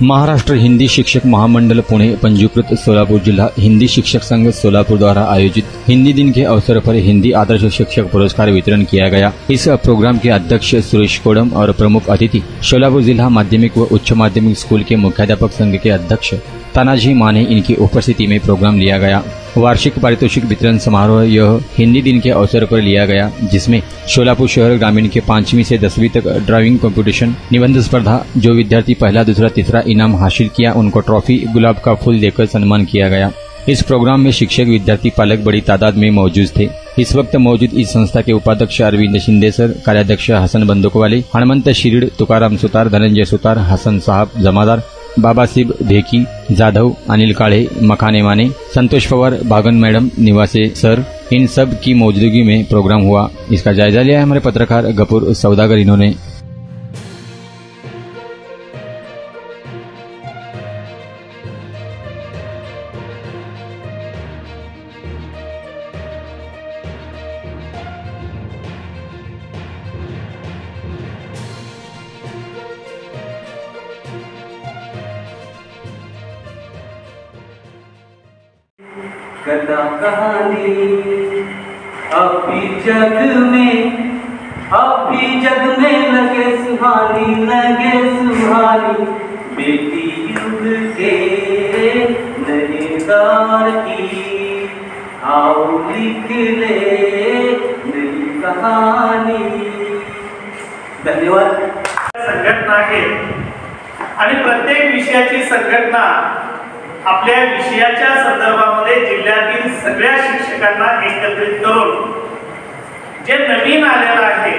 महाराष्ट्र हिंदी शिक्षक महामंडल पुणे पंजीकृत सोलापुर जिला हिंदी शिक्षक संघ सोलापुर द्वारा आयोजित हिंदी दिन के अवसर पर हिंदी आदर्श शिक्षक पुरस्कार वितरण किया गया। इस प्रोग्राम के अध्यक्ष सुरेश कोडम और प्रमुख अतिथि सोलापुर जिला माध्यमिक व उच्च माध्यमिक स्कूल के मुख्याध्यापक संघ के अध्यक्ष तानाजी माने इनकी उपस्थिति में प्रोग्राम लिया गया। वार्षिक पारितोषिक वितरण समारोह यह हिंदी दिन के अवसर पर लिया गया, जिसमें सोलापुर शहर ग्रामीण के 5वीं से 10वीं तक ड्राइविंग कंपटीशन, निबंध स्पर्धा, जो विद्यार्थी पहला दूसरा तीसरा इनाम हासिल किया उनको ट्रॉफी गुलाब का फूल देकर सम्मान किया गया। इस प्रोग्राम में शिक्षक विद्यार्थी पालक बड़ी तादाद में मौजूद थे। इस वक्त मौजूद इस संस्था के उपाध्यक्ष अरविंद शिंदे सर, कार्याध्यक्ष हसन बंदूकवाले, हनुमंत शिरीड, तुकाराम सुतार, धनंजय सुतार, हसन साहब जमादार, बाबासिब भेकी, जाधव, अनिल काळे, मखाने माने, संतोष पवार, बागन मैडम, निवासे सर, इन सब की मौजूदगी में प्रोग्राम हुआ। इसका जायजा लिया है हमारे पत्रकार गफूर सौदागर। इन्होंने कथा कहानी अभी जग में लगे सुहानी बेटी युग के नरेदार की आओ लिख ले नई कहानी। धन्यवाद। संघटना आहे आणि प्रत्येक विषयाची संघटना आपल्या विषयाच्या संदर्भामध्ये जिल्ह्यातील सगळ्या शिक्षकांना एकत्रित करून जे नवीन आलेलं आहे,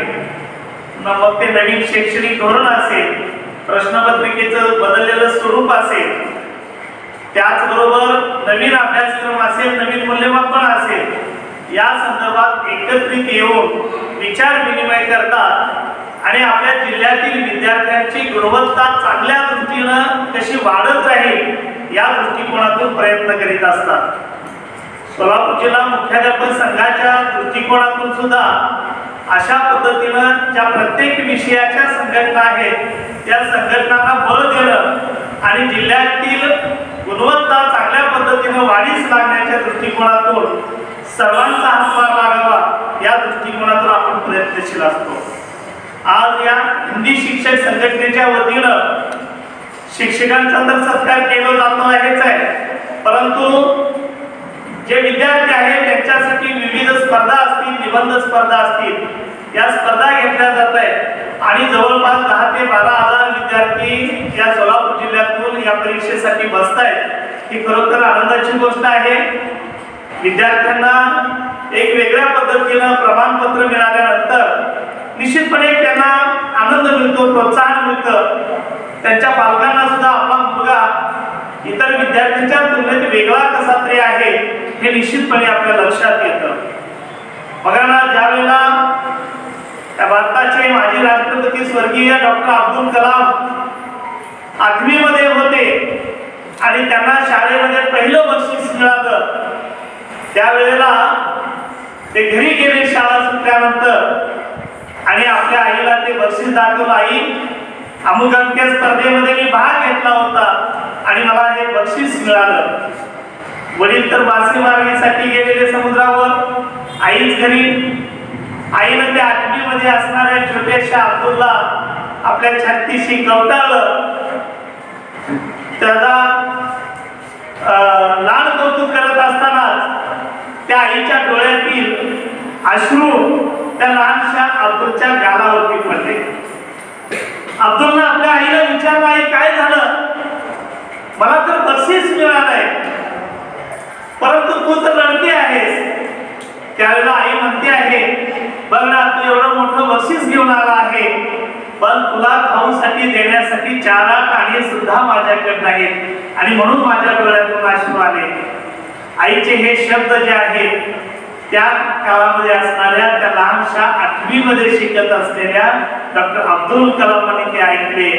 मग ते नवीन शैक्षणिक धोरण असेल, प्रश्नपत्रिकेचं बदललेलं स्वरूप असेल, त्याचबरोबर नवीन अभ्यासक्रम असेल, नवीन मूल्यमापन असेल, या संदर्भात एकत्रित येऊन विचार विनिमय करतात आणि आपल्या जिल्ह्यातील विद्यार्थ्यांची गुणवत्ता चांगल्या दृष्टीनं कशी वाढत राहील या दृष्टिकोनातून प्रयत्न करीत असतात। सोलापूर जिल्हा मुख्याध्यापक संघाच्या दृष्टिकोनातून सुद्धा अशा पद्धतीनं ज्या प्रत्येक विषयाच्या संघटना आहेत त्या संघटनांना बळ देणं आणि जिल्ह्यातील गुणवत्ता चांगल्या पद्धतीनं वाढीस लागण्याच्या दृष्टिकोनातून सर्वांचा हातभार लागावा या दृष्टिकोनातून आपण प्रयत्नशील असतो। आज या हिंदी शिक्षक संघटनेच्या वतीनं शिक्षकांचा तर सत्कार केला जातो आहेच आहे, परंतु जे विद्यार्थी आहेत त्यांच्यासाठी विविध स्पर्धा असतील, निबंध स्पर्धा असतील, या स्पर्धा घेतल्या जात आहेत आणि जवळपास 10 ते 12 हजार विद्यार्थी या सोलापूर जिल्ह्यातून या परीक्षेसाठी बसतायत। ही खरोखर आनंदाची गोष्ट आहे। विद्यार्थ्यांना एक वेगळ्या पद्धतीनं प्रमाणपत्र मिळाल्यानंतर निश्चितपणे त्यांना आनंद मिळतो, प्रोत्साहन मिळतं। त्यांच्या पालकांना सुद्धा आपला मुलगा इतर विद्यार्थ्यांच्या तुलनेत वेगळा कसा तरी आहे हे निश्चितपणे आपल्या लक्षात येतं। बघा ना, ज्यावेळेला भारताचे माजी राष्ट्रपती स्वर्गीय डॉक्टर अब्दुल कलाम 8वी मध्ये होते आणि त्यांना शाळेमध्ये पहिलं बक्षीस मिळालं, त्यावेळेला ते घरी गेले शाळा सुटल्यानंतर आणि आपल्या आईला ते बक्षीस दाखवलं, आई अमुक अमुक स्पर्धेमध्ये मी भाग घेतला होता आणि मला हे बक्षीस मिळालं। वडील तर मासे मारण्यासाठी गेलेले समुद्रावर, आईच घरी। आईनं त्या 8वी मध्ये असणाऱ्या छोट्याशा अब्दुलला आपल्या छातीशी कवटाळलं, त्याला लाड कौतुक करत असतानाच त्या आईच्या डोळ्यातील अश्रू त्या लहानशा अब्दुलच्या गालावरती पडले। अब्दुलने आपल्या आईला विचारलं, आई काय झालं? मला तर बक्षीस मिळालंय, परंतु तू तर लढती आहेस। त्यावेळेला आई म्हणते आहे, बघ ना, तू एवढं मोठं बक्षीस घेऊन आला आहे, पण तुला खाऊसाठी देण्यासाठी 4 काणे सुद्धा माझ्याकडे नाहीत आणि म्हणून माझ्या डोळ्यातून अश्रू आले। आईचे हे शब्द जे आहेत त्या काळामध्ये असणाऱ्या त्या लहानशा 8वी मध्ये शिकत असलेल्या डॉक्टर अब्दुल कलामांनी ते ऐकले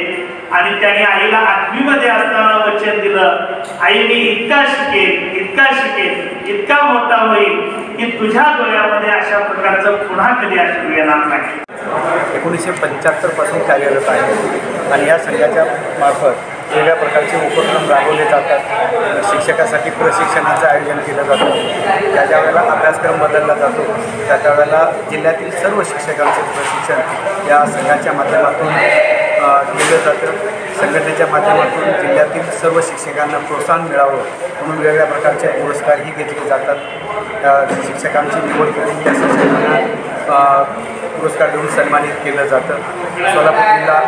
आणि त्यांनी आईला 8वी मध्ये असताना वचन दिलं, आई मी इतका शिकेल, इतका शिकेल, इतका मोठा होईल की तुझ्या डोळ्यामध्ये अशा प्रकारचं पुन्हा कधी अश्रू येणार नाही। 1975 पासून कार्यरत आहे आणि या संघाच्या मार्फत वेगळ्या प्रकारचे उपक्रम राबवले जातात. शिक्षकासाठी प्रशिक्षणाचं आयोजन केलं जातं. ज्या वेळेला अभ्यासक्रम बदलला जातो त्या वेळेला जिल्ह्यातील सर्व शिक्षकांचे प्रशिक्षण या संघाच्या माध्यमातून केलं जातं. संघटनेच्या माध्यमातून जिल्ह्यातील सर्व शिक्षकांना प्रोत्साहन मिळावं म्हणून वेगळ्या प्रकारचे पुरस्कारही घेतले जातात. शिक्षकांची निवड करून त्या शिक्षकांना पुरस्कार देऊन सन्मानित केलं जातं. सोलापूर जिल्हा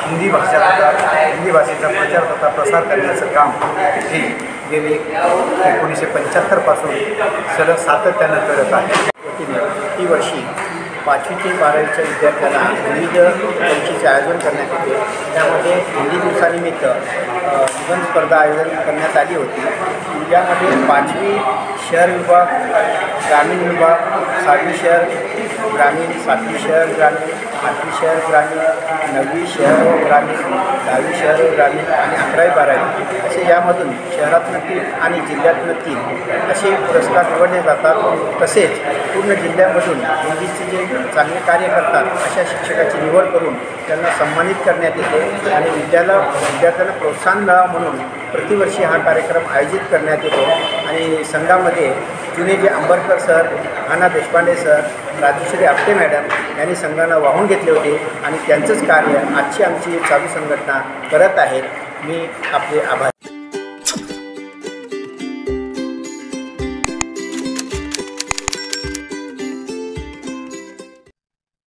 हिंदी भाषेचा प्रचार तथा प्रसार करण्याचं काम हे गेली 1975 पासून सलग सातत्यानं करत आहे. ही वर्षी 5वी ते 12वीच्या विद्यार्थ्यांना विविध परीक्षेचे आयोजन करण्यात येते. त्यामध्ये हिंदी दिवसानिमित्त निबंध स्पर्धा आयोजन करण्यात आली होती. यामध्ये 5वी शहर विभाग, ग्रामीण विभाग, 6वी शहर ग्रामीण, 7वी शहर ग्रामीण, 8वी शहर ग्रामीण, 9वी शहर ग्रामीण, 10वी शहर ग्रामीण आणि 11वी 12वी असे यामधून शहरातनं 3 आणि जिल्ह्यातनं 3 असे पुरस्कार निवडले जातात. तसेच पूर्ण जिल्ह्यामधून हिंदीचे जे चांगले कार्य करतात अशा शिक्षकाची निवड करून त्यांना सन्मानित करण्यात येते आणि विद्यार्थ्यांना प्रोत्साहन मिळावं म्हणून प्रतिवर्षी हा कार्यक्रम आयोजित करण्यात येतो. आणि संघामध्ये जुने जे आंबरकर सर, हाना देशपांडे सर, राजश्री आपटे मॅडम यांनी संघांना वाहून घेतले होते आणि त्यांचंच कार्य आजची आमची चालू संघटना करत आहेत. मी आपले आभार.